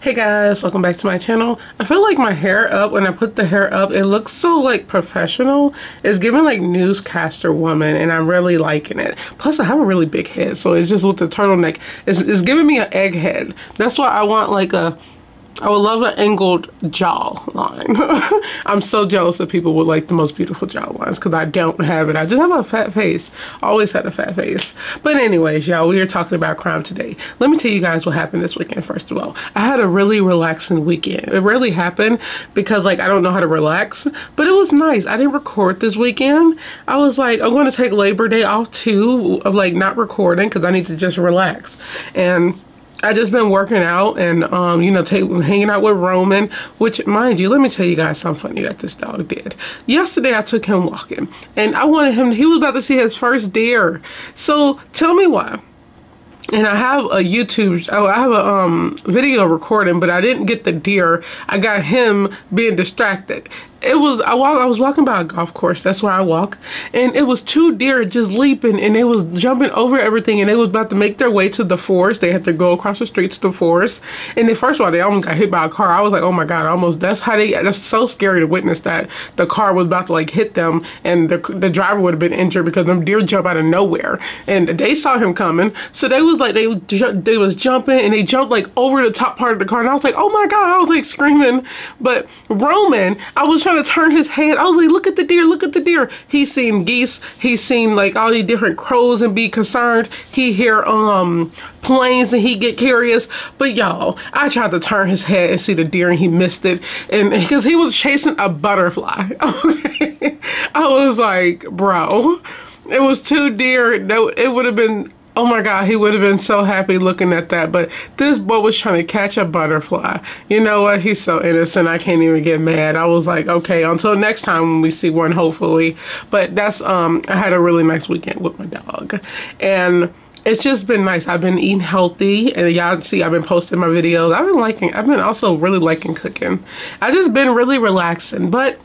Hey guys, welcome back to my channel. I feel like my hair up, when I put the hair up, it looks so like professional. It's giving like newscaster woman, and I'm really liking it. Plus I have a really big head, so it's just with the turtleneck, it's giving me an egg head. That's why I want like I would love an angled jawline. I'm so jealous of people with like the most beautiful jawlines because I don't have it. I just have a fat face. Always had a fat face. But anyways, y'all, we are talking about crime today. Let me tell you guys what happened this weekend. First of all, I had a really relaxing weekend. It really happened because like I don't know how to relax, but it was nice. I didn't record this weekend. I was like, I'm going to take Labor Day off too, of like not recording because I need to just relax. And I just been working out and, you know, hanging out with Roman, which, mind you, let me tell you guys something funny that this dog did. Yesterday, I took him walking, and I wanted him, he was about to see his first deer. So, tell me why. And I have a I have a video recording, but I didn't get the deer. I got him being distracted. I was walking by a golf course, that's where I walk, and it was two deer just leaping, and they was jumping over everything, and they was about to make their way to the forest. They had to go across the street to the forest, and then first of all, they almost got hit by a car. I was like, oh my god, that's so scary to witness that the car was about to like hit them, and the driver would have been injured because them deer jump out of nowhere, and they saw him coming, so they was like, they was jumping, and they jumped like over the top part of the car, and I was like, oh my god, I was like screaming. But Roman, I was trying to turn his head. I was like, look at the deer, look at the deer. He's seen geese, he's seen like all these different crows and be concerned. He hear planes and he get curious. But y'all, I tried to turn his head and see the deer, and he missed it, and because he was chasing a butterfly. Okay. I was like, bro, it was two deer. It would have been, oh my god, he would have been so happy looking at that. But this boy was trying to catch a butterfly. You know what? He's so innocent. I can't even get mad. I was like, okay, until next time when we see one, hopefully. But that's, I had a really nice weekend with my dog. And it's just been nice. I've been eating healthy, and y'all see I've been posting my videos. I've been also really liking cooking. I've just been really relaxing. But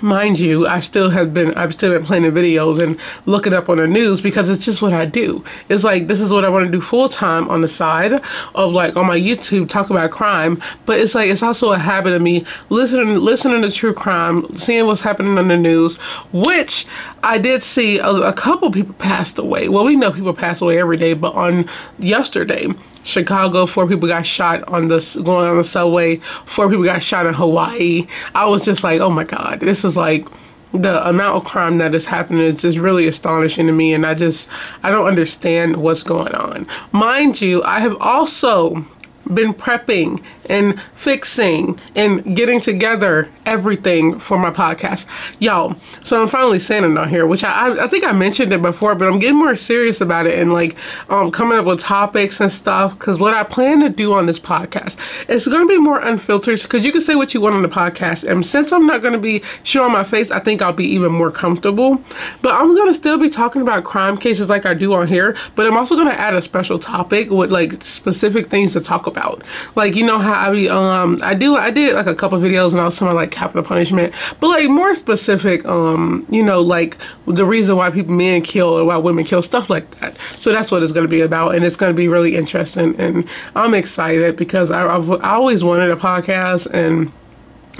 mind you, I've still been playing videos and looking up on the news because it's just what I do. It's like, this is what I want to do full time on the side of like on my YouTube, talk about crime. But it's like, it's also a habit of me listening to true crime, seeing what's happening on the news, which I did see a couple people passed away. Well, we know people pass away every day, but on yesterday, Chicago, 4 people got shot going on the subway. 4 people got shot in Hawaii. I was just like, oh my god, this is like, the amount of crime that is happening is just really astonishing to me, and I don't understand what's going on. Mind you, I have also been prepping and fixing and getting together everything for my podcast, y'all. So I'm finally saying it on here, which I think I mentioned it before, but I'm getting more serious about it and like coming up with topics and stuff, because what I plan to do on this podcast is going to be more unfiltered, because you can say what you want on the podcast, and since I'm not going to be showing my face, I think I'll be even more comfortable. But I'm going to still be talking about crime cases like I do on here, but I'm also going to add a special topic with like specific things to talk about. Like, you know how I did like a couple videos and I was talking about like capital punishment, but like more specific, you know, like the reason why men kill or why women kill, stuff like that. So that's what it's going to be about, and it's going to be really interesting, and I'm excited because I always wanted a podcast, and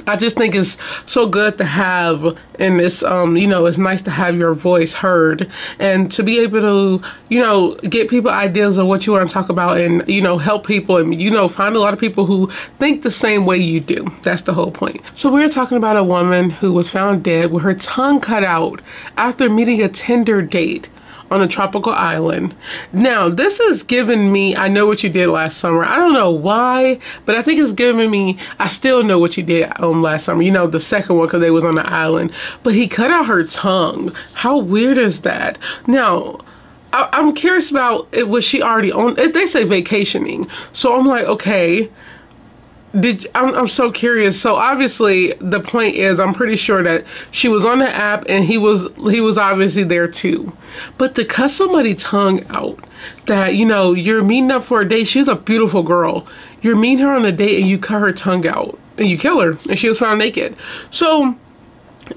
I just think it's so good to have, and it's, you know, it's nice to have your voice heard and to be able to, you know, get people ideas of what you want to talk about, and, you know, help people, and, you know, find a lot of people who think the same way you do. That's the whole point. So we're talking about a woman who was found dead with her tongue cut out after meeting a Tinder date on a tropical island. Now, this is giving me, I Know What You Did Last Summer. I don't know why, but I think it's giving me, I Still Know What You Did last summer. You know, the second one, because they was on the island. But he cut out her tongue. How weird is that? Now, I'm curious about it. Was she already on? They say vacationing. So I'm like, okay. I'm so curious. So obviously the point is, I'm pretty sure that she was on the app and he was obviously there too. But to cut somebody's tongue out, that, you know, you're meeting up for a date, she's a beautiful girl, you're meeting her on a date and you cut her tongue out and you kill her, and she was found naked. So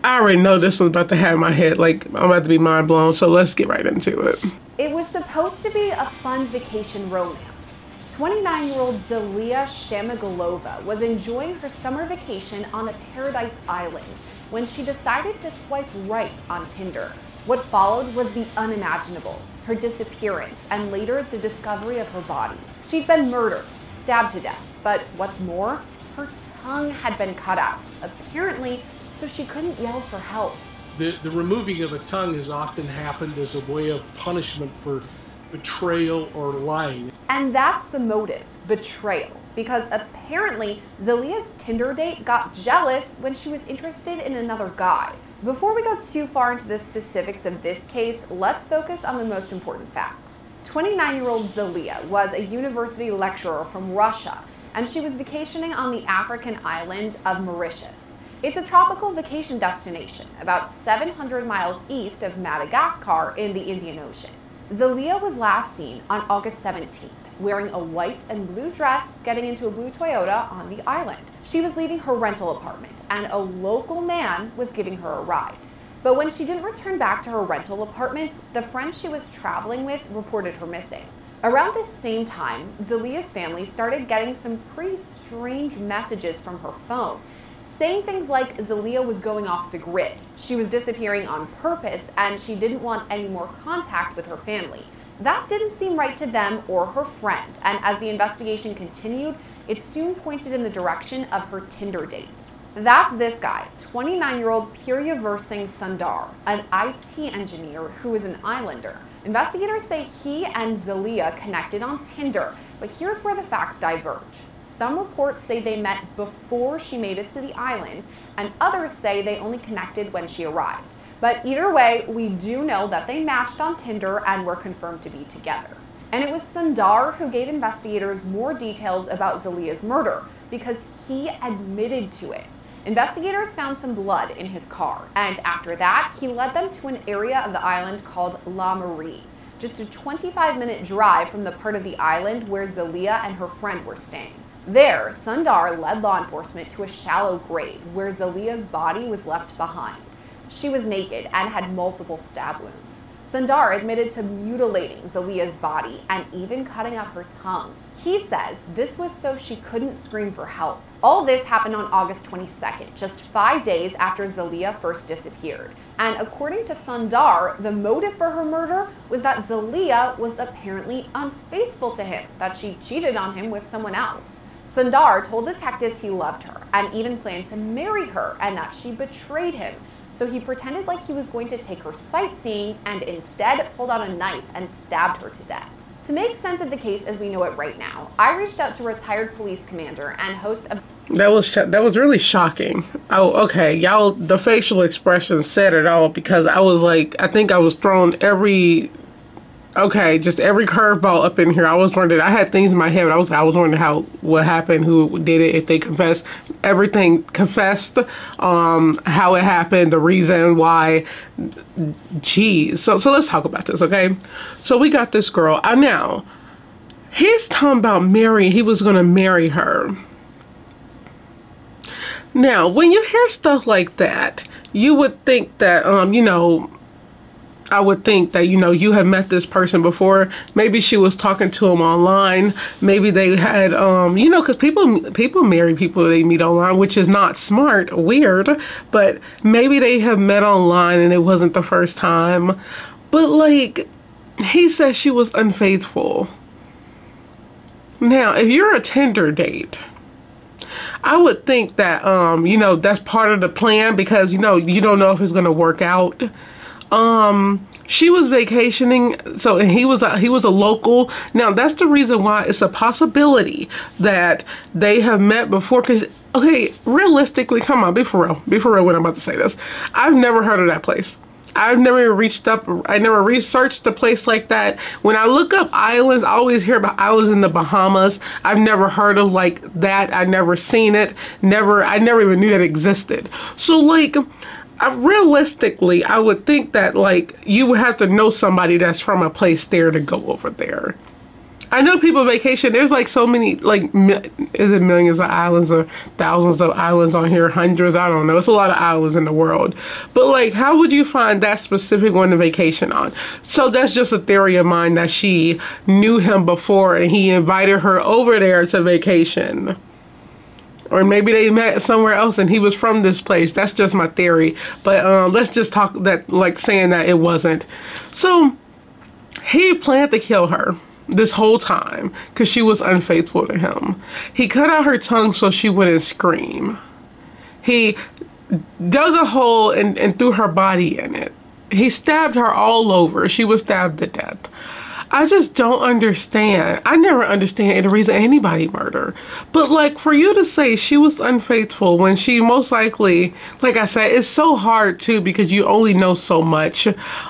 I already know this was about to have my head, like, I'm about to be mind blown. So let's get right into it. It was supposed to be a fun vacation romance. 29-year-old Zelia Shamigalova was enjoying her summer vacation on a paradise island when she decided to swipe right on Tinder. What followed was the unimaginable, her disappearance, and later the discovery of her body. She'd been murdered, stabbed to death, but what's more, her tongue had been cut out, apparently so she couldn't yell for help. The removing of a tongue has often happened as a way of punishment for betrayal or lying. And that's the motive, betrayal, because apparently Zelia's Tinder date got jealous when she was interested in another guy. Before we go too far into the specifics of this case, let's focus on the most important facts. 29-year-old Zelia was a university lecturer from Russia, and she was vacationing on the African island of Mauritius. It's a tropical vacation destination about 700 miles east of Madagascar in the Indian Ocean. Zelia was last seen on August 17th, wearing a white and blue dress, getting into a blue Toyota on the island. She was leaving her rental apartment, and a local man was giving her a ride. But when she didn't return back to her rental apartment, the friend she was traveling with reported her missing. Around this same time, Zelia's family started getting some pretty strange messages from her phone, saying things like Zelia was going off the grid, she was disappearing on purpose, and she didn't want any more contact with her family. That didn't seem right to them or her friend, and as the investigation continued, it soon pointed in the direction of her Tinder date. That's this guy, 29-year-old Puryaversing Sundar, an IT engineer who is an islander. Investigators say he and Zelia connected on Tinder, but here's where the facts diverge. Some reports say they met before she made it to the island, and others say they only connected when she arrived. But either way, we do know that they matched on Tinder and were confirmed to be together. And it was Sundar who gave investigators more details about Zelia's murder, because he admitted to it. Investigators found some blood in his car, and after that, he led them to an area of the island called La Marie, just a 25-minute drive from the part of the island where Zelia and her friend were staying. There, Sundar led law enforcement to a shallow grave where Zelia's body was left behind. She was naked and had multiple stab wounds. Sundar admitted to mutilating Zelia's body and even cutting out her tongue. He says this was so she couldn't scream for help. All this happened on August 22nd, just 5 days after Zelia first disappeared. And according to Sundar, the motive for her murder was that Zelia was apparently unfaithful to him, that she cheated on him with someone else. Sundar told detectives he loved her and even planned to marry her and that she betrayed him. So he pretended like he was going to take her sightseeing and instead pulled out a knife and stabbed her to death. To make sense of the case as we know it right now, I reached out to retired police commander and host of... That was really shocking. Oh, okay, y'all, the facial expression said it all, because I was like, I think I was thrown every... Okay, just every curveball up in here. I was wondering, I had things in my head, but I was wondering what happened, who did it, if they confessed. Everything confessed, how it happened, the reason why. Geez. So let's talk about this, okay? So we got this girl. Now, he's talking about marrying, he was going to marry her. Now, when you hear stuff like that, you would think that, I would think that, you have met this person before. Maybe she was talking to him online. Maybe they had, because people marry people they meet online, which is not smart, weird, but maybe they have met online and it wasn't the first time. But like, he says she was unfaithful. Now, if you're a Tinder date, I would think that, that's part of the plan, because, you don't know if it's going to work out. She was vacationing, so he was a local. Now that's the reason why it's a possibility that they have met before. Because, okay, realistically, come on, be for real when I'm about to say this. I've never heard of that place. I've never I never researched a place like that. When I look up islands, I always hear about islands in the Bahamas. I've never heard of like that. I've never seen it. I never even knew that existed. So like, realistically, I would think that like you would have to know somebody that's from a place there to go over there. I know people vacation. There's like so many, like, is it millions of islands or thousands of islands on here? Hundreds? I don't know. It's a lot of islands in the world. But like, how would you find that specific one to vacation on? So that's just a theory of mine that she knew him before and he invited her over there to vacation. Or maybe they met somewhere else and he was from this place. That's just my theory. But let's just talk that, like, saying that it wasn't. So he planned to kill her this whole time because she was unfaithful to him. He cut out her tongue so she wouldn't scream. He dug a hole and threw her body in it. He stabbed her all over. She was stabbed to death. I just don't understand. I never understand the reason anybody murder. But like, for you to say she was unfaithful when she most likely, like I said, it's so hard too because you only know so much.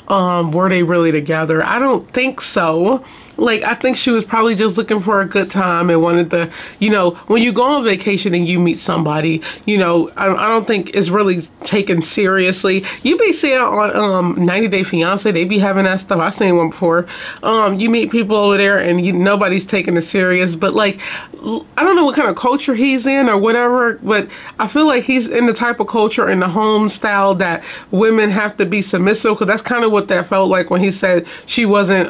Were they really together? I don't think so. Like, I think she was probably just looking for a good time and wanted to, you know, when you go on vacation and you meet somebody, you know, I don't think it's really taken seriously. You be seeing on 90 Day Fiance, they be having that stuff. I've seen one before. You meet people over there and nobody's taking it serious. But like, I don't know what kind of culture he's in or whatever, but I feel like he's in the type of culture in the home style that women have to be submissive, because that's kind of what that felt like when he said she wasn't,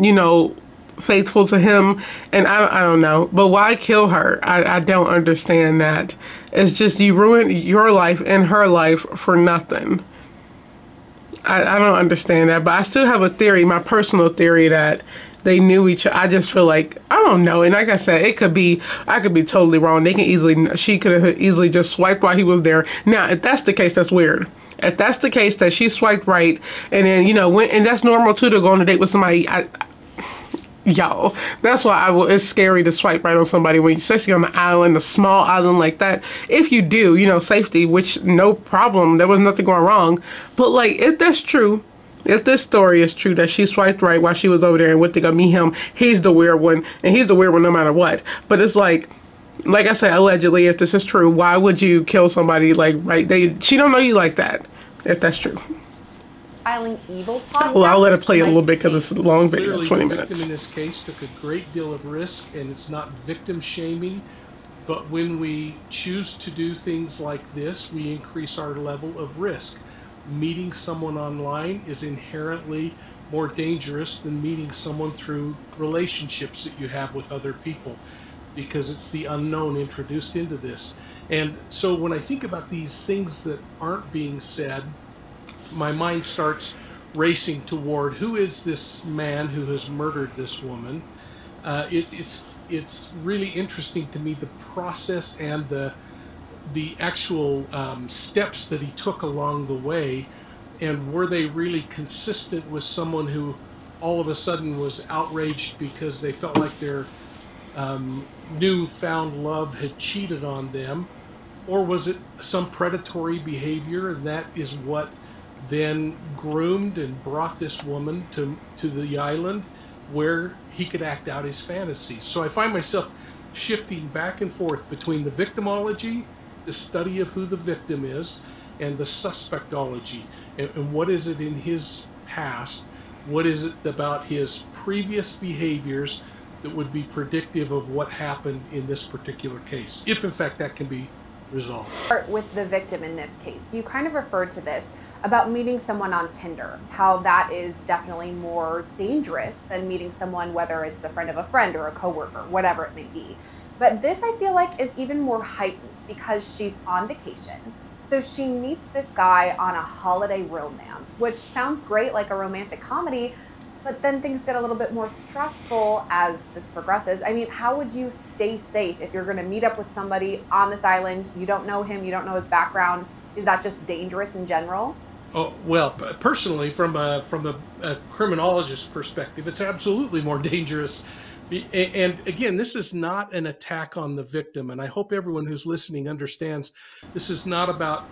you know, faithful to him. And I don't know, but why kill her? I don't understand that. It's just, you ruined your life and her life for nothing. I don't understand that, but I still have a theory, my personal theory, that they knew each other. I just feel like, I don't know. And like I said, I could be totally wrong. She could have easily just swiped while he was there. Now, if that's the case, that's weird. If that's the case, that she swiped right and then, you know, and that's normal too, to go on a date with somebody. Yo, that's why it's scary to swipe right on somebody, when, especially on the island, a small island like that. If you do, you know, safety, which no problem, there was nothing going wrong. But like, if that's true, if this story is true, that she swiped right while she was over there and went to go meet him, he's the weird one, and he's the weird one no matter what. But it's like I said, allegedly, if this is true, why would you kill somebody like right? She don't know you like that, if that's true. Island Evil podcast. Well, I'll let it play a little bit because it's a long video, Clearly, 20 the minutes. victim in this case took a great deal of risk, and it's not victim shaming, but when we choose to do things like this, we increase our level of risk. Meeting someone online is inherently more dangerous than meeting someone through relationships that you have with other people, because it's the unknown introduced into this. And so when I think about these things that aren't being said, my mind starts racing toward, who is this man who has murdered this woman? It's really interesting to me, the process and the actual steps that he took along the way, and were they really consistent with someone who all of a sudden was outraged because they felt like their newfound love had cheated on them, or was it some predatory behavior, and that is what then groomed and brought this woman to the island where he could act out his fantasies. So I find myself shifting back and forth between the victimology, the study of who the victim is, and the suspectology, and what is it in his past, what is it about his previous behaviors that would be predictive of what happened in this particular case, if in fact that can be resolved. With the victim in this case, you kind of referred to this about meeting someone on Tinder, how that is definitely more dangerous than meeting someone, whether it's a friend of a friend or a coworker, whatever it may be. But this, I feel like, is even more heightened because she's on vacation. So she meets this guy on a holiday romance, which sounds great, like a romantic comedy, but then things get a little bit more stressful as this progresses. I mean, how would you stay safe if you're going to meet up with somebody on this island? You don't know him, you don't know his background. Is that just dangerous in general? Oh, well, personally, from a criminologist perspective, it's absolutely more dangerous. And again, this is not an attack on the victim, and I hope everyone who's listening understands this is not about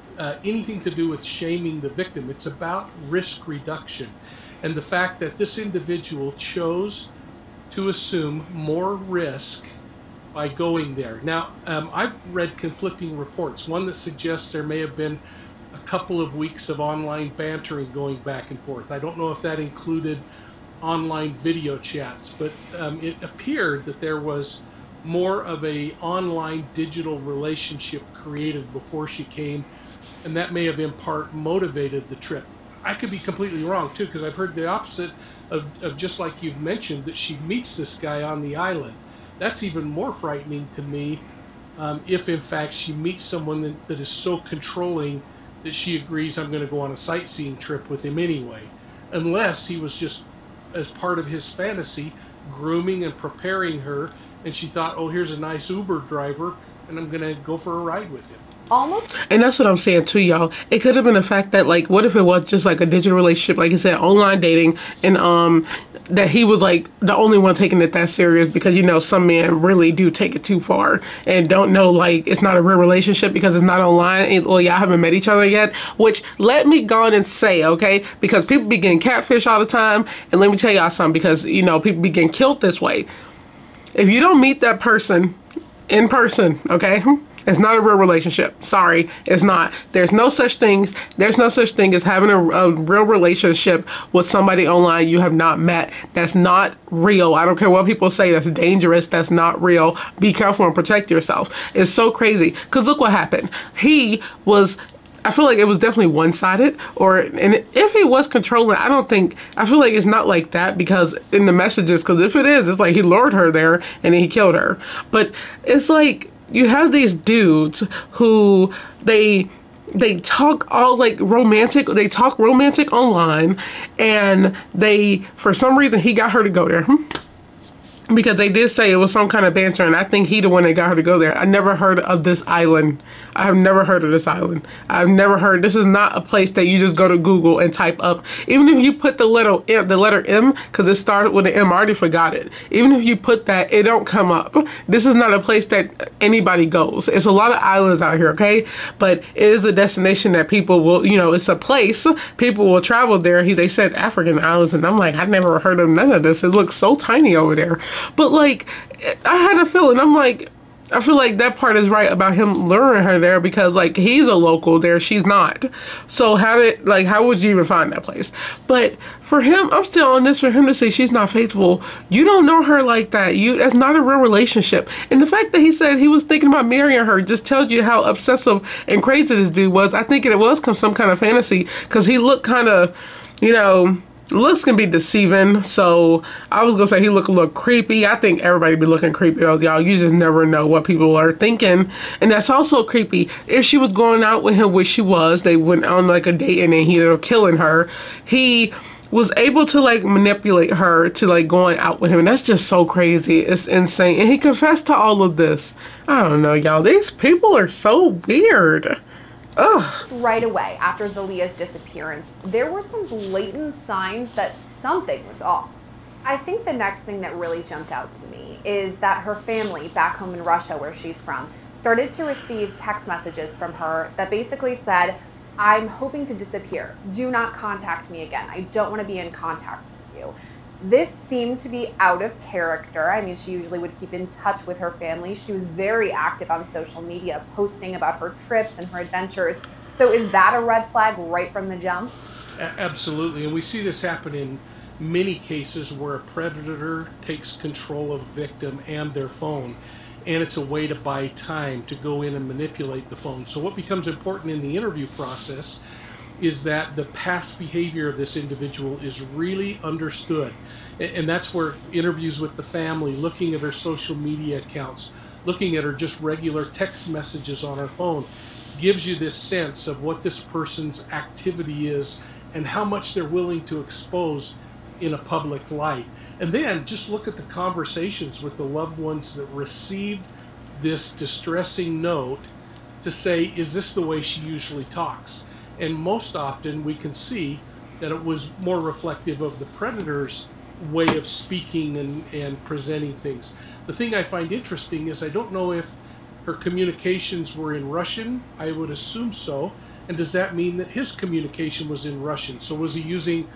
anything to do with shaming the victim. It's about risk reduction, and the fact that this individual chose to assume more risk by going there. Now, I've read conflicting reports, one that suggests there may have been a couple of weeks of online bantering going back and forth. I don't know if that included online video chats, but it appeared that there was more of a online digital relationship created before she came, and that may have in part motivated the trip. I could be completely wrong too, because I've heard the opposite of just like you've mentioned, that she meets this guy on the island. That's even more frightening to me, if in fact she meets someone that is so controlling that she agrees, I'm going to go on a sightseeing trip with him anyway, unless he was just, as part of his fantasy, grooming and preparing her, and she thought, oh, here's a nice Uber driver, and I'm going to go for a ride with him. Almost. And that's what I'm saying too, y'all. It could have been the fact that, like, what if it was just like a digital relationship, like you said, online dating, and that he was like the only one taking it that serious, because, you know, some men really do take it too far and don't know, like, it's not a real relationship because it's not online, and, well, y'all haven't met each other yet. Which, let me go on and say, okay, because people be getting catfish all the time, and let me tell y'all something, because, you know, people be getting killed this way. If you don't meet that person in person, okay, it's not a real relationship. Sorry, it's not. There's no such thing as having a real relationship with somebody online you have not met. That's not real. I don't care what people say. That's dangerous. That's not real. Be careful and protect yourself. It's so crazy. Because look what happened. I feel like it was definitely one-sided, and if he was controlling, I feel like it's not like that, because in the messages, because if it is, it's like he lured her there and then he killed her. But it's like, you have these dudes who they talk all like romantic, they talk romantic online, and for some reason he got her to go there. Because they did say it was some kind of banter, and I think he the one that got her to go there. I never heard of this island. I have never heard of this island. I've never heard. This is not a place that you just go to Google and type up. Even if you put the letter M, because it started with an M, I already forgot it. Even if you put that, it don't come up. This is not a place that anybody goes. It's a lot of islands out here, okay? But it is a destination that people will, you know, it's a place. People will travel there. They said African islands, and I'm like, I've never heard of none of this. It looks so tiny over there. But, like, I had a feeling, I feel like that part is right about him luring her there, because, like, he's a local there, she's not. So how would you even find that place? But for him, I'm still on this, for him to say she's not faithful, you don't know her like that. That's not a real relationship. And the fact that he said he was thinking about marrying her just tells you how obsessive and crazy this dude was. I think it was some kind of fantasy, because he looked kind of, you know, looks can be deceiving, so I was gonna say he looked a little creepy. I think everybody be looking creepy though, y'all. You just never know what people are thinking, and that's also creepy. If she was going out with him, which she was, they went on like a date, and then he ended up killing her. He was able to like manipulate her to like going out with him, and that's just so crazy. It's insane. And he confessed to all of this. I don't know, y'all. These people are so weird. Ugh. Right away after Zalia's disappearance, there were some blatant signs that something was off. I think the next thing that really jumped out to me is that her family back home in Russia, where she's from, started to receive text messages from her that basically said, I'm hoping to disappear. Do not contact me again. I don't want to be in contact with you. This seemed to be out of character. I mean, she usually would keep in touch with her family. She was very active on social media, posting about her trips and her adventures. So is that a red flag right from the jump? Absolutely. And we see this happen in many cases where a predator takes control of a victim and their phone. And it's a way to buy time to go in and manipulate the phone. So what becomes important in the interview process is that the past behavior of this individual is really understood. And that's where interviews with the family, looking at her social media accounts, looking at her just regular text messages on her phone, gives you this sense of what this person's activity is and how much they're willing to expose in a public light. And then just look at the conversations with the loved ones that received this distressing note to say, is this the way she usually talks? And most often we can see that it was more reflective of the predator's way of speaking and presenting things. The thing I find interesting is I don't know if her communications were in Russian. I would assume so. And does that mean that his communication was in Russian? So was he using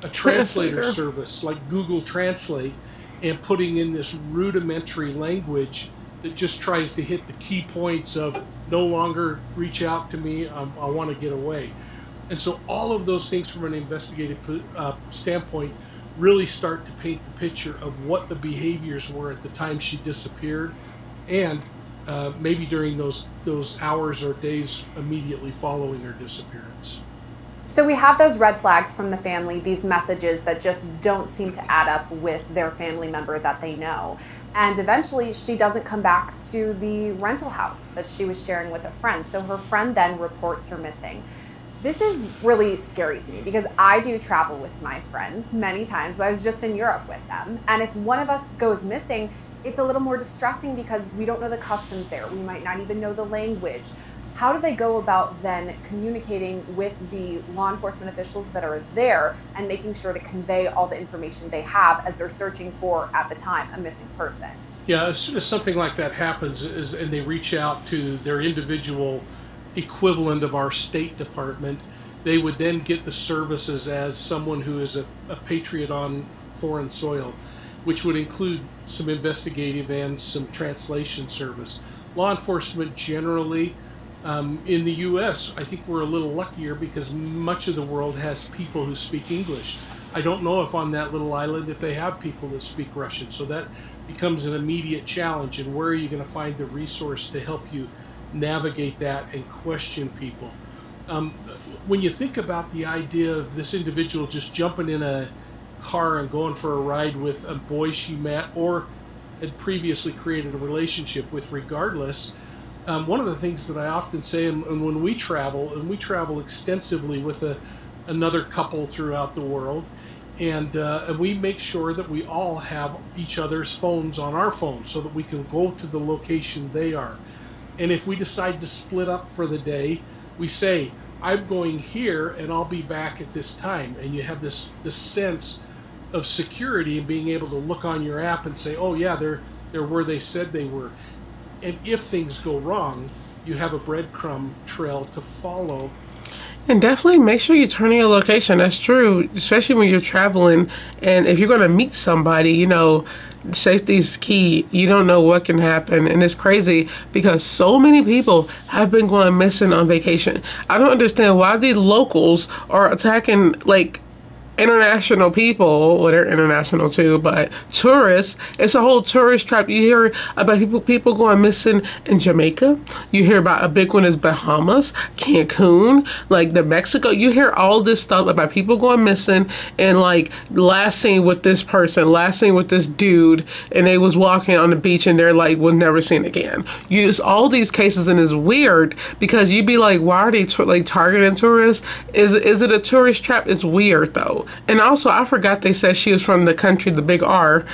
a translator service like Google Translate and putting in this rudimentary language that just tries to hit the key points of no longer reach out to me, I want to get away. And so all of those things from an investigative standpoint really start to paint the picture of what the behaviors were at the time she disappeared, and maybe during those hours or days immediately following her disappearance. So we have those red flags from the family, these messages that just don't seem to add up with their family member that they know. And eventually she doesn't come back to the rental house that she was sharing with a friend. So her friend then reports her missing. This is really scary to me because I do travel with my friends many times, but I was just in Europe with them. And if one of us goes missing, it's a little more distressing because we don't know the customs there. We might not even know the language. How do they go about then communicating with the law enforcement officials that are there and making sure to convey all the information they have as they're searching for, at the time, a missing person? Yeah, as soon as something like that happens and they reach out to their individual equivalent of our State Department, they would then get the services as someone who is a patriot on foreign soil, which would include some investigative and some translation service. Law enforcement generally, in the U.S., I think we're a little luckier because much of the world has people who speak English. I don't know if on that little island if they have people that speak Russian, so that becomes an immediate challenge. And where are you going to find the resource to help you navigate that and question people? When you think about the idea of this individual just jumping in a car and going for a ride with a boy she met or had previously created a relationship with, regardless, one of the things that I often say, and when we travel extensively with another couple throughout the world, and we make sure that we all have each other's phones on our phones so that we can go to the location they are. And if we decide to split up for the day, we say, I'm going here and I'll be back at this time. And you have this sense of security and being able to look on your app and say, oh yeah, they're where they said they were. And if things go wrong, you have a breadcrumb trail to follow. And definitely make sure you turn in your location. That's true, especially when you're traveling. And if you're going to meet somebody, you know, safety is key. You don't know what can happen. And it's crazy because so many people have been going missing on vacation. I don't understand why the locals are attacking, like, international people. Well, they're international too, but tourists. It's a whole tourist trap. You hear about people going missing in Jamaica. You hear about a big one is Bahamas, Cancun, like the Mexico. You hear all this stuff about people going missing and like last seen with this person, last seen with this dude, and they was walking on the beach and they're like was never seen again. Use all these cases and it's weird because you'd be like, why are they like targeting tourists? Is it a tourist trap? It's weird though. And also, I forgot they said she was from the country, the big R.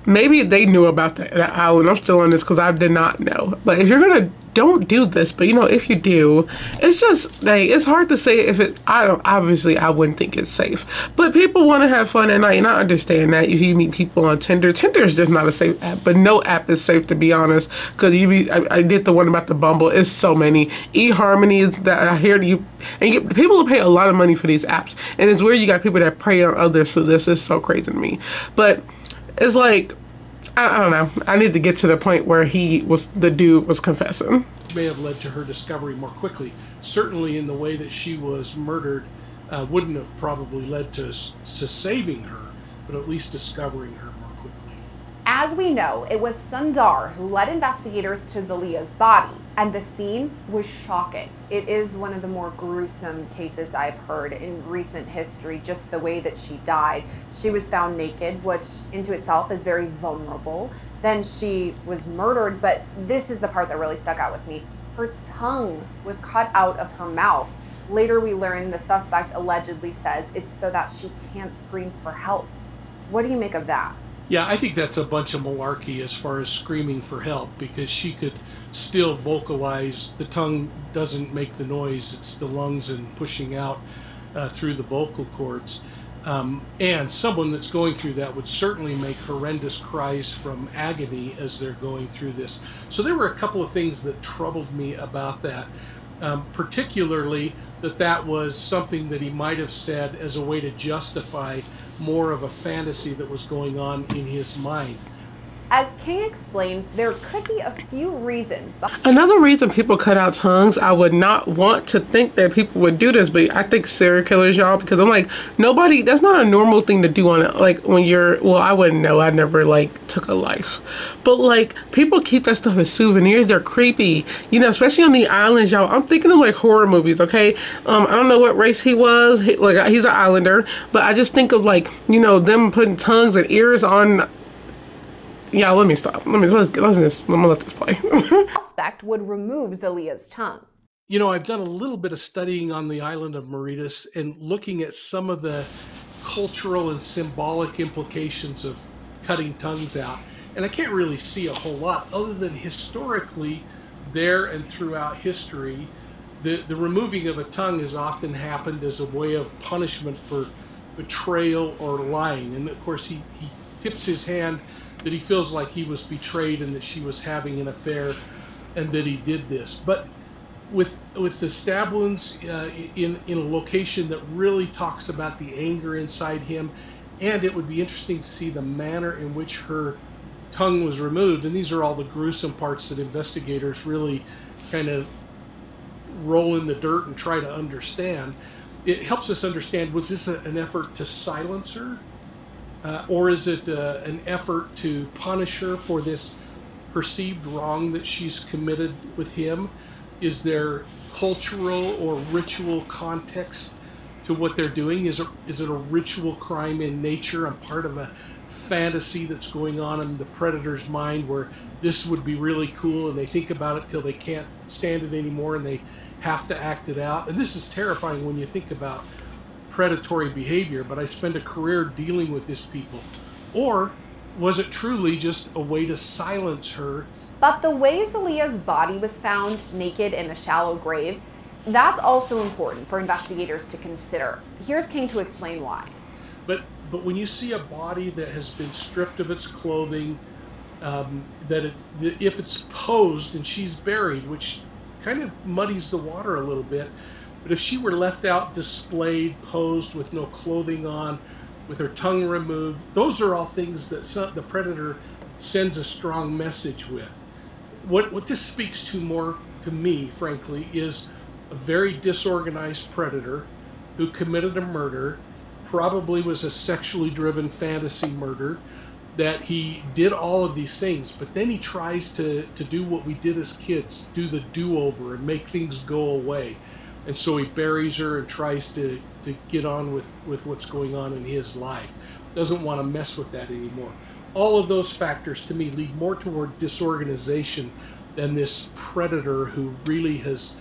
Maybe they knew about that island. I'm still on this because I did not know. But if you're going to, don't do this. But, you know, if you do, it's just, like, it's hard to say if it, obviously, I wouldn't think it's safe. But people want to have fun at night, and I understand that. If you meet people on Tinder, Tinder is just not a safe app. But no app is safe, to be honest. Because I did the one about the Bumble. It's so many. eHarmony is that I hear you. And people pay a lot of money for these apps. And it's weird you got people that prey on others for this. It's so crazy to me. But it's like, I don't know. I need to get to the point where the dude was confessing. May have led to her discovery more quickly. Certainly in the way that she was murdered wouldn't have probably led to saving her, but at least discovering her more quickly. As we know, it was Sundar who led investigators to Zalia's body, and the scene was shocking. It is one of the more gruesome cases I've heard in recent history, just the way that she died. She was found naked, which into itself is very vulnerable. Then she was murdered, but this is the part that really stuck out with me. Her tongue was cut out of her mouth. Later we learn the suspect allegedly says it's so that she can't scream for help. What do you make of that? Yeah, I think that's a bunch of malarkey as far as screaming for help, because she could still vocalize. The tongue doesn't make the noise, it's the lungs and pushing out through the vocal cords. And someone that's going through that would certainly make horrendous cries from agony as they're going through this. So there were a couple of things that troubled me about that, particularly that was something that he might have said as a way to justify more of a fantasy that was going on in his mind. As King explains, there could be a few reasons. Another reason people cut out tongues, I would not want to think that people would do this, but I think serial killers, y'all, because I'm like, nobody, that's not a normal thing to do on it. Like when you're, well, I wouldn't know. I never like took a life. But like people keep that stuff as souvenirs. They're creepy, you know, especially on the islands, y'all. I'm thinking of like horror movies, okay? I don't know what race he was. Like he's an islander, but I just think of like, you know, them putting tongues and ears on. Yeah, let me stop. I'm gonna let this play. Suspect would remove Zelia's tongue. You know, I've done a little bit of studying on the island of Mauritius and looking at some of the cultural and symbolic implications of cutting tongues out. And I can't really see a whole lot other than historically there and throughout history, the removing of a tongue has often happened as a way of punishment for betrayal or lying. And of course, he tips his hand that he feels like he was betrayed and that she was having an affair and that he did this. But with the stab wounds in a location that really talks about the anger inside him, and it would be interesting to see the manner in which her tongue was removed. And these are all the gruesome parts that investigators really kind of roll in the dirt and try to understand. It helps us understand, was this an effort to silence her? Or is it an effort to punish her for this perceived wrong that she's committed with him? Is there cultural or ritual context to what they're doing? Is it a ritual crime in nature, a part of a fantasy that's going on in the predator's mind where this would be really cool and they think about it till they can't stand it anymore and they have to act it out? And this is terrifying when you think about predatory behavior, but I spent a career dealing with these people. Or was it truly just a way to silence her? But the way Zelia's body was found naked in a shallow grave, that's also important for investigators to consider. Here's King to explain why. But when you see a body that has been stripped of its clothing, if it's posed and she's buried, which kind of muddies the water a little bit, but if she were left out, displayed, posed with no clothing on, with her tongue removed, those are all things that the predator sends a strong message with. What this speaks to more to me, frankly, is a very disorganized predator who committed a murder, probably was a sexually driven fantasy murder, that he did all of these things, but then he tries to do what we did as kids, do the do-over and make things go away. And so he buries her and tries to get on with what's going on in his life. Doesn't want to mess with that anymore. All of those factors to me lead more toward disorganization than this predator who really has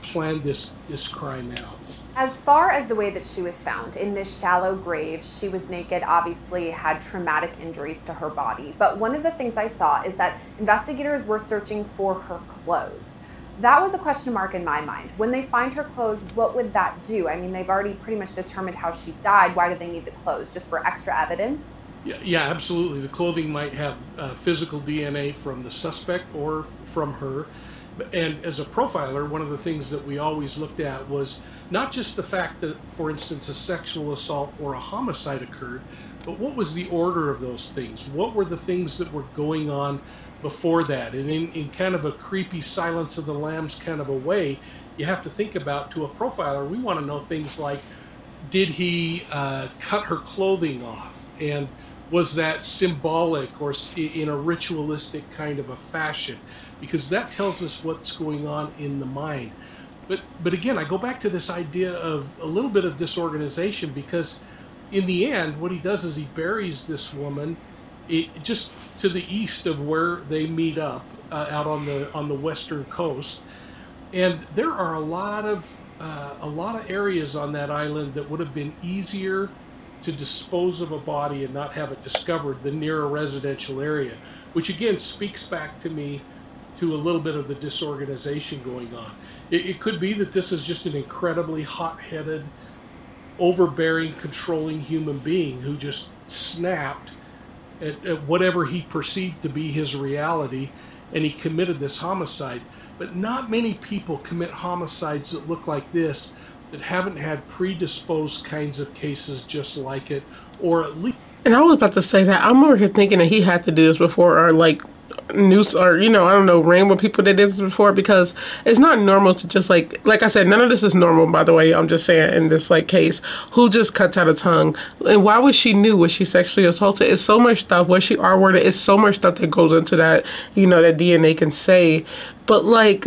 planned this crime out. As far as the way that she was found, in this shallow grave, she was naked, obviously had traumatic injuries to her body. But one of the things I saw is that investigators were searching for her clothes. That was a question mark in my mind. When they find her clothes, what would that do? I mean, they've already pretty much determined how she died. Why do they need the clothes? Just for extra evidence? Yeah, absolutely. The clothing might have physical DNA from the suspect or from her. And as a profiler, one of the things that we always looked at was not just the fact that, for instance, a sexual assault or a homicide occurred, but what was the order of those things? What were the things that were going on before that? And in kind of a creepy Silence of the Lambs kind of a way, you have to think about, to a profiler, we want to know things like, did he cut her clothing off? And was that symbolic or in a ritualistic kind of a fashion? Because that tells us what's going on in the mind. But again, I go back to this idea of a little bit of disorganization, because in the end, what he does is he buries this woman just to the east of where they meet up, out on the western coast. And there are a lot of areas on that island that would have been easier to dispose of a body and not have it discovered than near a residential area, which again speaks back to me to a little bit of the disorganization going on. It could be that this is just an incredibly hot-headed, overbearing, controlling human being who just snapped at whatever he perceived to be his reality, and he committed this homicide. But not many people commit homicides that look like this that haven't had predisposed kinds of cases just like it, or at least And I was about to say that I'm over here thinking that he had to do this before, or like news, or I don't know, ran with people that did this before, because it's not normal to just like I said, none of this is normal, by the way. I'm just saying, in this like case, who just cuts out a tongue? And why was she new? Was she sexually assaulted? It's so much stuff. Was she R-worded? It's so much stuff that goes into that, that DNA can say. But like,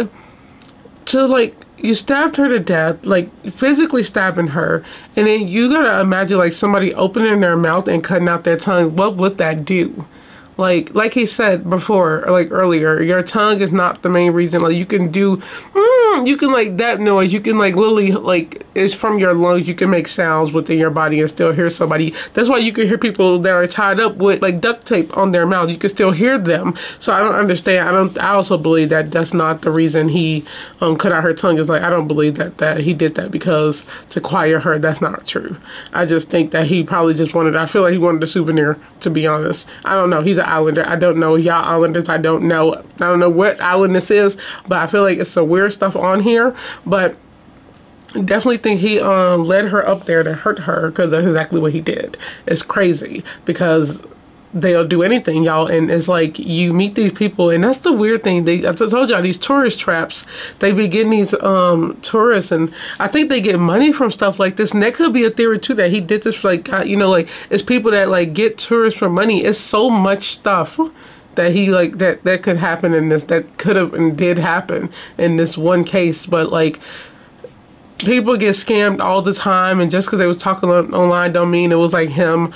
to like, you stabbed her to death, like physically stabbing her, and then you gotta imagine like somebody opening their mouth and cutting out their tongue. What would that do? Like he said before, or like earlier, your tongue is not the main reason. Like you can do, you can like that noise. You can like literally like it's from your lungs. You can make sounds within your body and still hear somebody. That's why you can hear people that are tied up with like duct tape on their mouth. You can still hear them. So I don't understand. I also believe that that's not the reason he cut out her tongue. Is like I don't believe that he did that because to quiet her. That's not true. I just think that he probably just wanted. I feel like he wanted a souvenir. To be honest, I don't know. He's an islander. I don't know y'all islanders. I don't know what island this is, but I feel like it's some weird stuff on here. But definitely think he led her up there to hurt her, because that's exactly what he did. It's crazy because they'll do anything, y'all, and it's like you meet these people, and that's the weird thing. As I told y'all, these tourist traps, they be getting these tourists, and I think they get money from stuff like this. And that could be a theory too, that he did this for like like it's people that like get tourists for money. It's so much stuff that he like that could happen in this, that could have and did happen in this one case. But like, people get scammed all the time, and just because they was talking online don't mean it was like him.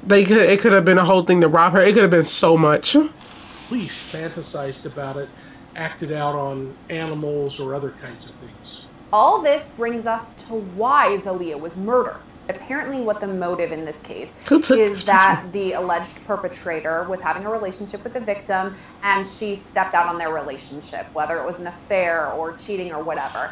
It could have been a whole thing to rob her. It could have been so much. Police fantasized about it, acted out on animals or other kinds of things. All this brings us to why Zalia was murdered. Apparently what the motive in this case is that the alleged perpetrator was having a relationship with the victim, and she stepped out on their relationship, whether it was an affair or cheating or whatever.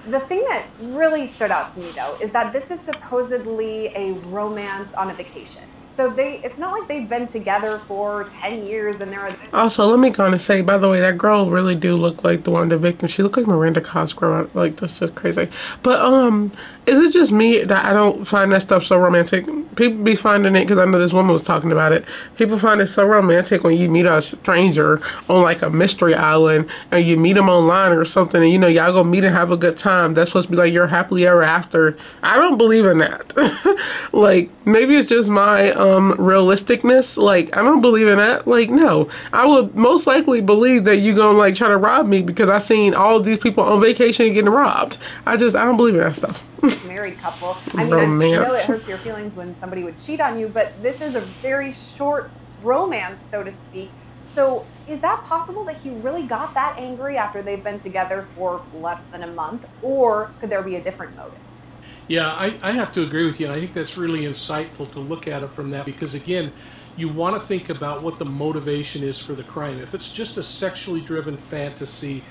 The thing that really stood out to me, though, is that this is supposedly a romance on a vacation. So it's not like they've been together for 10 years and they're... Also, let me kind of say, by the way, that girl really do look like the one, the victim. She looked like Miranda Cosgrove. Like, that's just crazy. But, is it just me that I don't find that stuff so romantic? People be finding it, because I know this woman was talking about it. People find it so romantic when you meet a stranger on like a mystery island, and you meet them online or something, and y'all go meet and have a good time. That's supposed to be like your happily ever after. I don't believe in that. Like, maybe it's just my realisticness. Like, I don't believe in that. Like, no, I would most likely believe that you gonna like try to rob me because I seen all these people on vacation getting robbed. I don't believe in that stuff. Married couple. I mean, I know it hurts your feelings when somebody would cheat on you, but this is a very short romance, so to speak. So is that possible that he really got that angry after they've been together for less than a month? Or could there be a different motive? Yeah, I have to agree with you, and I think that's really insightful to look at it from that, because again, you want to think about what the motivation is for the crime. If it's just a sexually driven fantasy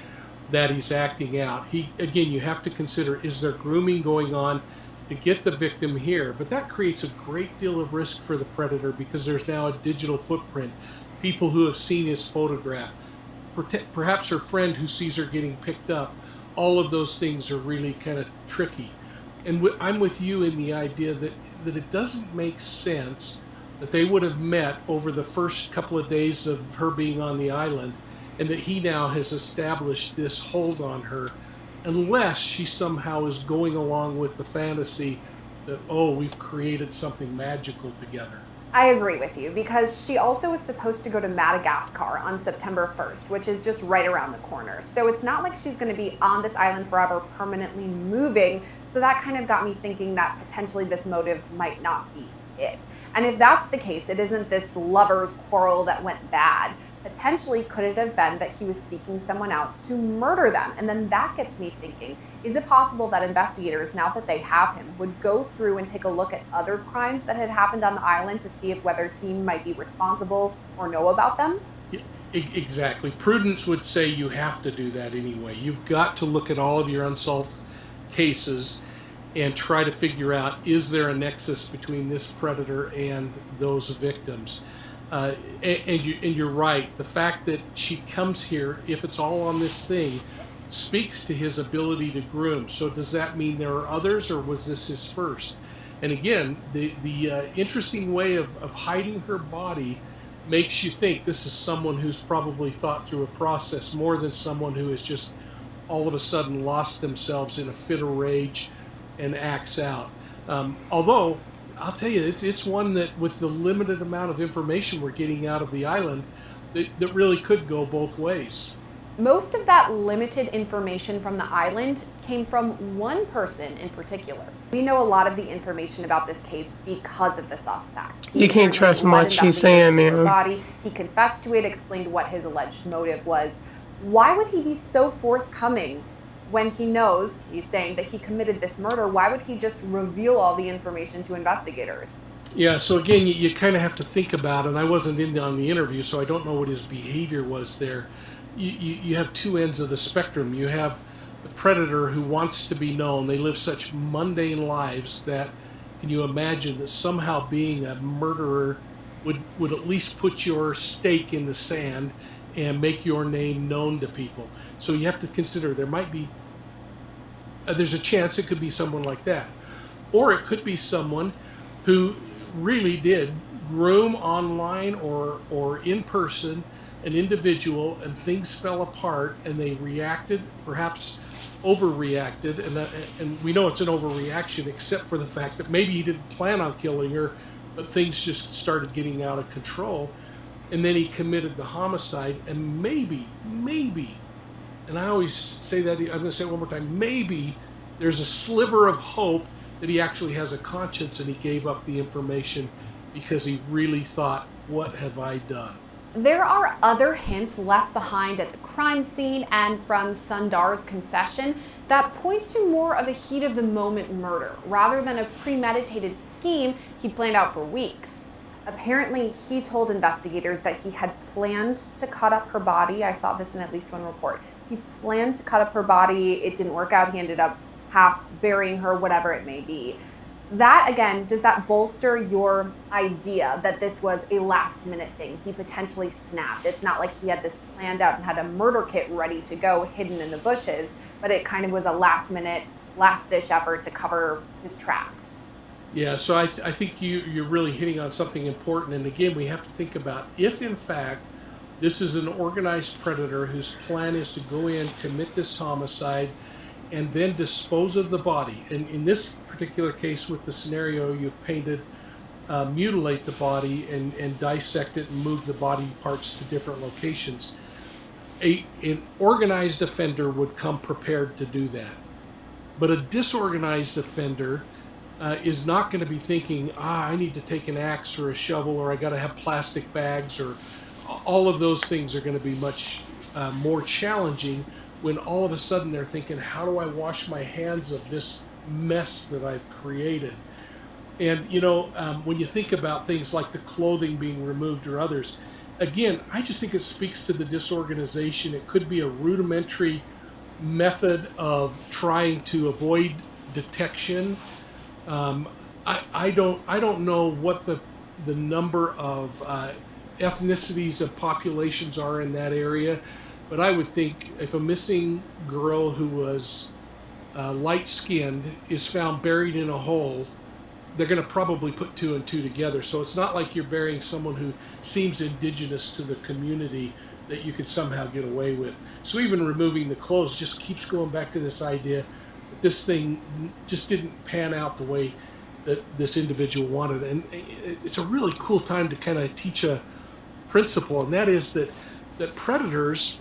that he's acting out, again, you have to consider, is there grooming going on to get the victim here? But that creates a great deal of risk for the predator, because there's now a digital footprint, people who have seen his photograph, perhaps her friend who sees her getting picked up. All of those things are really kind of tricky. And I'm with you in the idea that it doesn't make sense that they would have met over the first couple of days of her being on the island, and that he now has established this hold on her, unless she somehow is going along with the fantasy that, oh, we've created something magical together. I agree with you, because she also was supposed to go to Madagascar on September 1st, which is just right around the corner. So it's not like she's going to be on this island forever, permanently moving. So that kind of got me thinking that potentially this motive might not be it. And if that's the case, it isn't this lover's quarrel that went bad. Potentially, could it have been that he was seeking someone out to murder them? And then that gets me thinking, is it possible that investigators, now that they have him, would go through and take a look at other crimes that had happened on the island to see if whether he might be responsible or know about them? Exactly. Prudence would say you have to do that anyway. You've got to look at all of your unsolved cases and try to figure out, is there a nexus between this predator and those victims? And you're right. The fact that she comes here, if it's all on this thing, speaks to his ability to groom. So does that mean there are others, or was this his first? And again, the interesting way of hiding her body makes you think this is someone who's probably thought through a process more than someone who has just all of a sudden lost themselves in a fit of rage and acts out. Although, I'll tell you, it's one that with the limited amount of information we're getting out of the island, that really could go both ways. Most of that limited information from the island came from one person in particular. We know a lot of the information about this case because of the suspect. You can't trust much he's saying there. Body. He confessed to it, explained what his alleged motive was. Why would he be so forthcoming when he knows, he's saying, that he committed this murder? Why would he just reveal all the information to investigators? Yeah, so again, you kind of have to think about it. I wasn't in on the interview, so I don't know what his behavior was there. You have two ends of the spectrum. You have the predator who wants to be known. They live such mundane lives that, can you imagine that somehow being a murderer would at least put your stake in the sand and make your name known to people? So you have to consider there might be, there's a chance it could be someone like that. Or it could be someone who really did groom online or in person an individual, and things fell apart and they reacted, perhaps overreacted, and we know it's an overreaction except for the fact that maybe he didn't plan on killing her, but things just started getting out of control, and then he committed the homicide. And maybe, and I always say that, I'm going to say it one more time, maybe there's a sliver of hope that he actually has a conscience and he gave up the information because he really thought, what have I done? There are other hints left behind at the crime scene and from Sundar's confession that point to more of a heat-of-the-moment murder rather than a premeditated scheme he planned out for weeks. Apparently, he told investigators that he had planned to cut up her body. I saw this in at least one report. He planned to cut up her body. It didn't work out. He ended up half burying her, whatever it may be. That, again, does that bolster your idea that this was a last-minute thing? He potentially snapped. It's not like he had this planned out and had a murder kit ready to go hidden in the bushes, but it kind of was a last-minute, last-ditch effort to cover his tracks. Yeah, so I think you're really hitting on something important. And again, we have to think about if, in fact, this is an organized predator whose plan is to go in, commit this homicide, and then dispose of the body. And in this particular case, with the scenario you've painted, mutilate the body and dissect it and move the body parts to different locations. An organized offender would come prepared to do that. But a disorganized offender is not going to be thinking, I need to take an axe or a shovel, or I got to have plastic bags, or all of those things are going to be much more challenging when all of a sudden they're thinking, how do I wash my hands of this mess that I've created? And, you know, when you think about things like the clothing being removed or others, again, I just think it speaks to the disorganization. It could be a rudimentary method of trying to avoid detection. I don't know what the number of ethnicities and populations are in that area, but I would think if a missing girl who was light-skinned is found buried in a hole, they're going to probably put two and two together. So it's not like you're burying someone who seems indigenous to the community that you could somehow get away with. So even removing the clothes just keeps going back to this idea that this thing just didn't pan out the way that this individual wanted. And it's a really cool time to kind of teach a principle, and that is that predators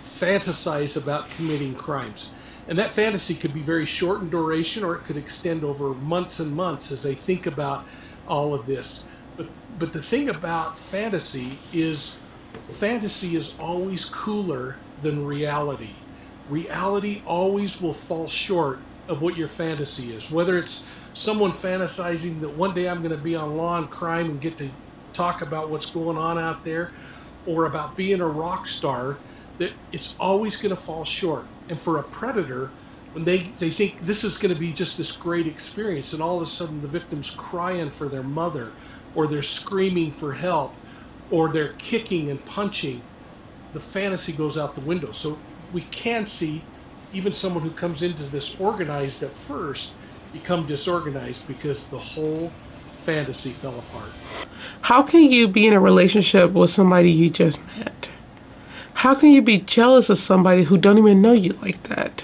fantasize about committing crimes. And that fantasy could be very short in duration, or it could extend over months and months as they think about all of this. But the thing about fantasy is always cooler than reality. Reality always will fall short of what your fantasy is. Whether it's someone fantasizing that one day I'm going to be on Law and Crime and get to talk about what's going on out there, or about being a rock star, that it's always going to fall short. And for a predator, when they think this is going to be just this great experience, and all of a sudden the victim's crying for their mother, or they're screaming for help, or they're kicking and punching, the fantasy goes out the window. So we can see even someone who comes into this organized at first become disorganized because the whole fantasy fell apart. How can you be in a relationship with somebody you just met? How can you be jealous of somebody who don't even know you like that?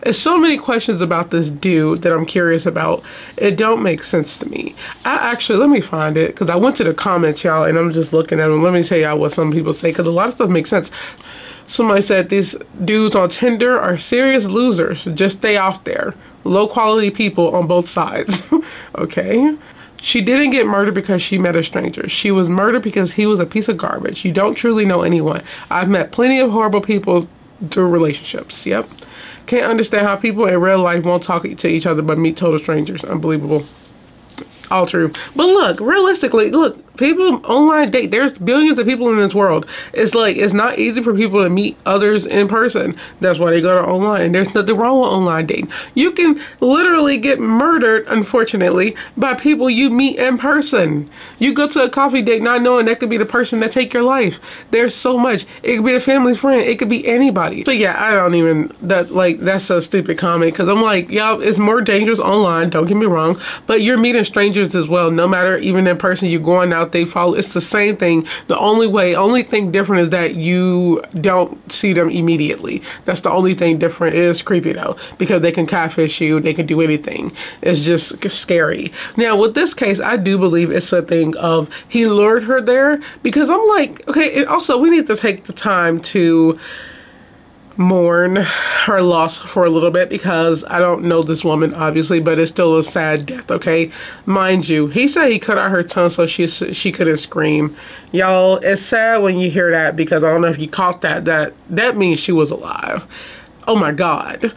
There's so many questions about this dude that I'm curious about. It don't make sense to me. Let me find it, because I went to the comments, y'all, and I'm just looking at them. Let me tell y'all what some people say, because a lot of stuff makes sense. Somebody said these dudes on Tinder are serious losers. Just stay off there. Low quality people on both sides. Okay. She didn't get murdered because she met a stranger. She was murdered because he was a piece of garbage. You don't truly know anyone. I've met plenty of horrible people through relationships. Yep. Can't understand how people in real life won't talk to each other but meet total strangers. Unbelievable. All true. But look, realistically, look, people online date. There's billions of people in this world. It's like, it's not easy for people to meet others in person. That's why they go to online. There's nothing wrong with online dating. You can literally get murdered, unfortunately, by people you meet in person. You go to a coffee date not knowing that could be the person that take your life. There's so much. It could be a family friend. It could be anybody. So yeah, I don't even, that's a stupid comment, because I'm like, yeah, it's more dangerous online. Don't get me wrong. But you're meeting strangers as well. No matter, even in person, you're going out, they follow. It's the same thing. The only thing different is that you don't see them immediately. That's the only thing different. It is creepy though, because they can catfish you. They can do anything. It's just scary. Now with this case, I do believe it's a thing of he lured her there, because I'm like, okay, and also we need to take the time to mourn her loss for a little bit, because I don't know this woman obviously, but it's still a sad death. Okay, mind you, he said he cut out her tongue so she couldn't scream. Y'all, it's sad when you hear that, because I don't know if you caught that means she was alive. Oh my God,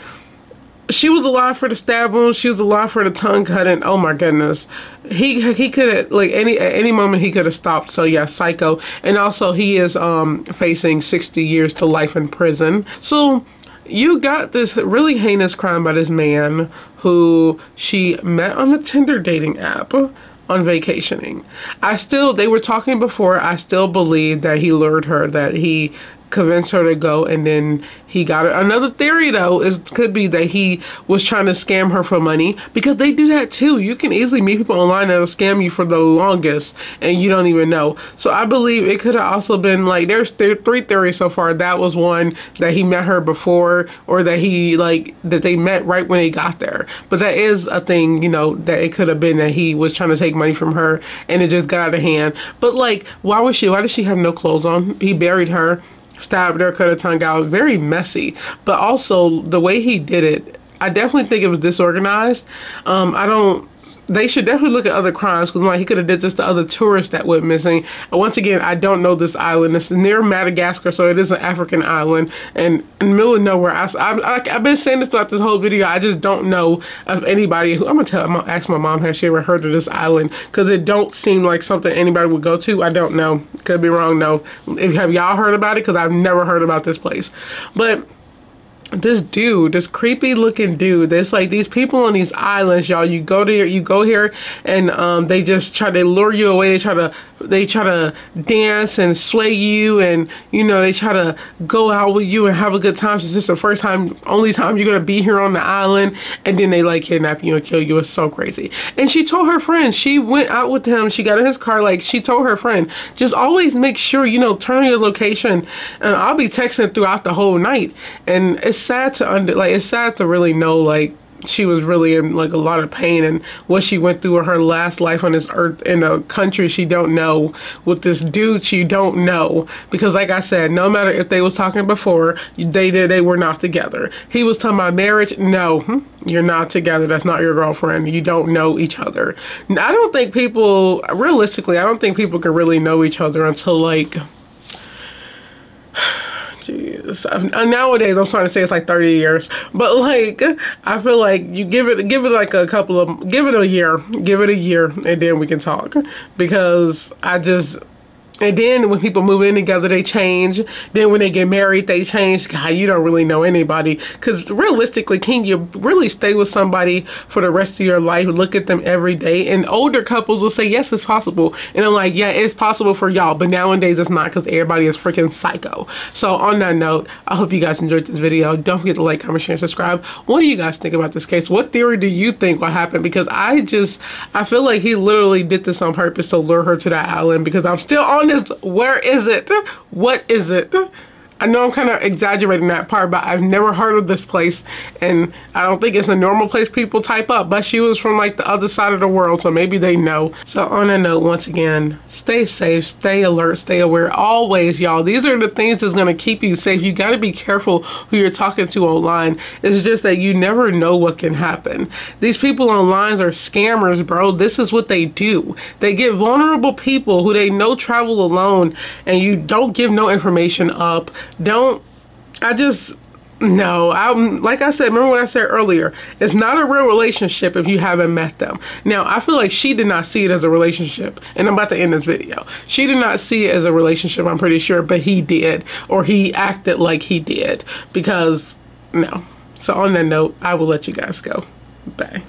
she was alive for the stab wound. She was alive for the tongue cutting. Oh my goodness. He could have, like, at any moment he could have stopped. So yeah, psycho. And also he is facing 60 years to life in prison. So you got this really heinous crime by this man who she met on the Tinder dating app on vacationing. They were talking before, I still believe that he lured her, that he convinced her to go, and then he got her. Another theory though could be that he was trying to scam her for money, because they do that too. You can easily meet people online that'll scam you for the longest and you don't even know. So I believe it could have also been like, there's three theories so far. That was one, that he met her before, or that that they met right when they got there. But that is a thing, you know, that it could have been that he was trying to take money from her and it just got out of hand. But like, why did she have no clothes on? He buried her, stabbed her, cut her tongue out. Very messy. But also the way he did it, I definitely think it was disorganized. They should definitely look at other crimes, because he could have did this to other tourists that went missing. And once again, I don't know this island. It's near Madagascar, so it is an African island, and in the middle of nowhere. I've been saying this throughout this whole video. I just don't know of anybody who, I'm gonna ask my mom, has she ever heard of this island, because it don't seem like something anybody would go to. I don't know. Could be wrong. No. Have y'all heard about it? Because I've never heard about this place. But this dude, this creepy looking dude, there's like these people on these islands, y'all. You go here and they lure you away. They try to dance and sway you, and you know, they try to go out with you and have a good time. It's just the only time you're gonna be here on the island, and then they like kidnap you and kill you. It's so crazy. And she told her friend, she went out with him, she got in his car, like she told her friend, just always make sure, you know, turn on your location, and I'll be texting throughout the whole night. And it's sad to really know, like, she was really in like a lot of pain, and what she went through in her last life on this earth, in a country she don't know, with this dude she don't know. Because like I said, no matter if they was talking before, they were not together. He was talking about marriage. No, you're not together. That's not your girlfriend. You don't know each other. I don't think people, realistically, I don't think people can really know each other until like, jeez, nowadays I'm trying to say it's like 30 years, but like, I feel like you give it like give it a year, and then we can talk. Because And then when people move in together, they change. Then when they get married, they change. God, you don't really know anybody. Because realistically, can you really stay with somebody for the rest of your life? Look at them every day. And older couples will say, yes, it's possible. And I'm like, yeah, it's possible for y'all. But nowadays, it's not, because everybody is freaking psycho. So on that note, I hope you guys enjoyed this video. Don't forget to like, comment, share, and subscribe. What do you guys think about this case? What theory do you think will happen? Because I feel like he literally did this on purpose to lure her to that island, because I'm still on this. Where is it? What is it? I know I'm kind of exaggerating that part, but I've never heard of this place, and I don't think it's a normal place people type up, but she was from like the other side of the world, so maybe they know. So on that note, once again, stay safe, stay alert, stay aware. Always, y'all, these are the things that's going to keep you safe. You got to be careful who you're talking to online. It's just that you never know what can happen. These people online are scammers, bro. This is what they do. They get vulnerable people who they know travel alone, and you don't give no information up. No, like I said, remember what I said earlier, it's not a real relationship if you haven't met them. Now, I feel like she did not see it as a relationship, and I'm about to end this video. She did not see it as a relationship, I'm pretty sure, but he did, or he acted like he did, because, no. So on that note, I will let you guys go. Bye.